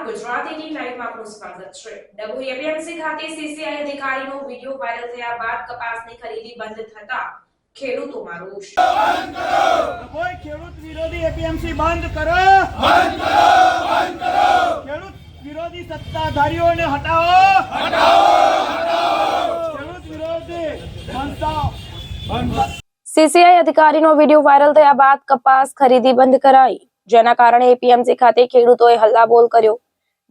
ગુજરાત 18 લાઈવમાં આપનું સ્વાગત છે। ડભોઈ એપીએમસી ખાતે સીસીઆઈ અધિકારીનો વિડિયો વાયરલ થયા બાદ કપાસની ખરીદી બંધ થતા ખેડૂતોમાં રોષ। બંધ કરો! ડભોઈ ખેડૂત વિરોધી એપીએમસી બંધ કરો! બંધ કરો! બંધ કરો! ખેડૂત વિરોધી સત્તાધારીઓને હટાવો! હટાવો! હટાવો! ખેડૂત વિરોધી બંધ। સીસીઆઈ અધિકારીનો વિડિયો વાયરલ થયા બાદ કપાસ ખરીદી બંધ કરાઈ, જેના કારણે એપીએમસી ખાતે ખેડૂતોએ હલ્લાબોલ કર્યો।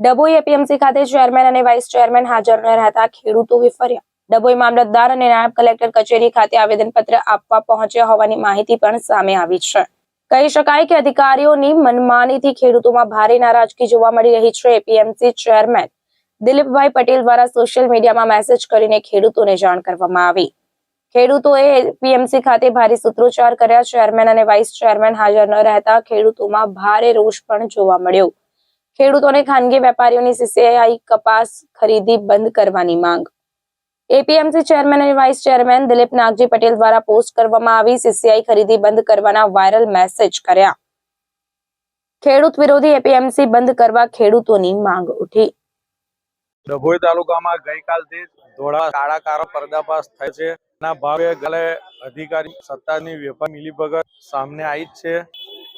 ડભોઈ એપીએમસી ખાતે ચેરમેન અને વાઇસ ચેરમેન હાજર ન રહેતા ખેડૂતો વિફર્યા। ડભોઈ મામલતદાર અને નાયબ કલેક્ટર કચેરી ખાતે આવેદનપત્ર આપવા પહોંચ્યા હોવાની માહિતી પણ સામે આવી છે। કહી શકાય કે અધિકારીઓની મનમાનીથી ખેડૂતોમાં ભારે નારાજગી જોવા મળી રહી છે। એપીએમસી ચેરમેન દિલીપભાઈ પટેલ દ્વારા સોશિયલ મીડિયામાં મેસેજ કરીને ખેડૂતોને જાણ કરવામાં આવી। ખેડૂતોએ એપીએમસી ખાતે ભારે સૂત્રોચ્ચાર કર્યા। ચેરમેન અને વાઇસ ચેરમેન હાજર ન રહેતા ખેડૂતોમાં ભારે રોષ પણ જોવા મળ્યો। ખેડૂતોને ખાનગી વેપારીઓની સીસીઆઈ કપાસ ખરીદી બંધ કરવાની માંગ। એપીએમસી ચેરમેન અને વાઇસ ચેરમેન દિલીપ નાગજી પટેલ દ્વારા પોસ્ટ કરવામાં આવી સીસીઆઈ ખરીદી બંધ કરવાના વાયરલ મેસેજ કર્યા। ખેડૂત વિરોધી એપીએમસી બંધ કરવા ખેડૂતોની માંગ ઉઠી। ડભોઈ તાલુકામાં ગઈકાલથી ધોળા કાળા કારો પર્દાફાશ થાય છે। ના ભાવે ગલે અધિકારી સત્તાની વેપાર મિલીભગત સામે આવી છે।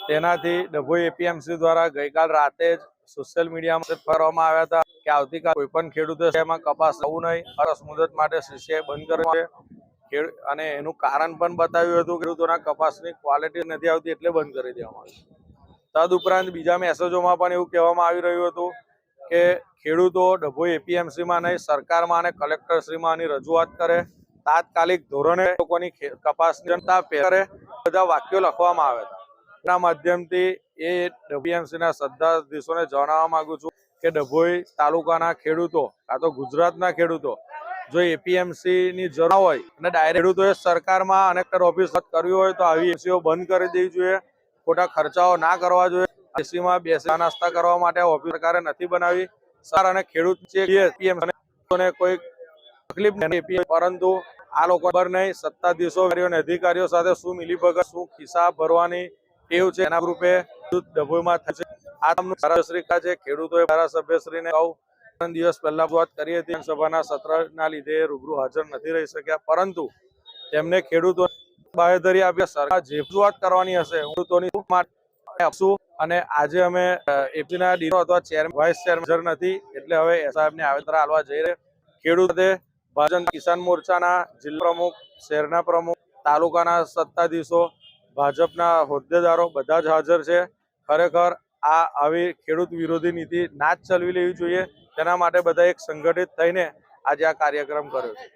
તેનાથી ડભોઈ એપીએમસી દ્વારા ગઈકાલ રાતે જ સોશિયલ મીડિયામાં કરવામાં આવ્યા હતા કે આવતીકાલ કોઈ પણ ખેડૂતે એમાં કપાસ લાવવું નહીં, અરસ મુદત માટે સીસીઆઈ બંધ કરવી છે અને એનું કારણ પણ બતાવ્યું હતું। ખેડૂતોના કપાસની ક્વોલિટી નથી આવતી એટલે બંધ કરી દેવામાં આવ્યું। તદુપરાંત બીજા મેસેજોમાં પણ એવું કહેવામાં આવી રહ્યું હતું કે ખેડૂતો ડભોઈ એપીએમસીમાં નહીં, સરકારમાં અને કલેક્ટરશ્રીમાં આની રજૂઆત કરે, તાત્કાલિક ધોરણે લોકોની કપાસની જનતા કરે, બધા વાક્યો લખવામાં આવ્યા હતા। એના માધ્યમથી એ એપીએમસીના સત્તાધીશોને જણાવવા માંગુ છું કે ડભોઈ તાલુકાના ખેડૂતો કાં તો ગુજરાતના ખેડૂતો જો એપીએમસીની જરૂર હોય અને ડાયરેક્ટ ખેડૂતોએ સરકારમાં અને કલેક્ટર ઓફિસ કરવી હોય તો આવી એપીએમસીઓ બંધ કરી દેવી જોઈએ। ખોટા ખર્ચાઓ ના કરવા જોઈએ। એસીમાં બેસી નાસ્તા કરવા માટે ઓફિસ સરકારે નથી બનાવી। સર અને ખેડૂત છે કોઈ તકલીફ નથી, પરંતુ આ લોકો ખબર નહીં સત્તાધીશો અને અધિકારીઓ સાથે શું મિલીભગત, શું ખિસ્સા ભરવાની ટેવ છે, એના રૂપે ડભોઈમાં થશે। આ તમનું ધારાશ્રી છે। ખેડૂતોએ ધારાસભ્યશ્રીને 3 દિવસ પહેલા વાત કરી હતી, સભાના સત્રના લીધે રૂબરૂ હાજર નથી રહી શક્યા, પરંતુ તેમને ખેડૂતો બાહેધરી આપી સરકાર જે રજૂઆત કરવાની હશે ખેડૂતોની માટે આપશું। અને આજે અમે એપીના ડીનો અથવા ચેરમેન વાઇસ ચેરમેન હાજર નથી એટલે હવે સાહેબને આવેદન આપવા જઈ રહ્યા। ખેડૂતે ભાજપ કિસાન મોરચાના જિલ્લા પ્રમુખ, શહેરના પ્રમુખ, તાલુકાના સત્તાધીશો, ભાજપના હોદ્દેદારો બધા જ હાજર છે। ખરેખર આ આવી ખેડૂત વિરોધી નીતિ ના જ ચલાવી લેવી જોઈએ। તેના માટે બધા એક સંગઠિત થઈને આજે આ કાર્યક્રમ કર્યો છે।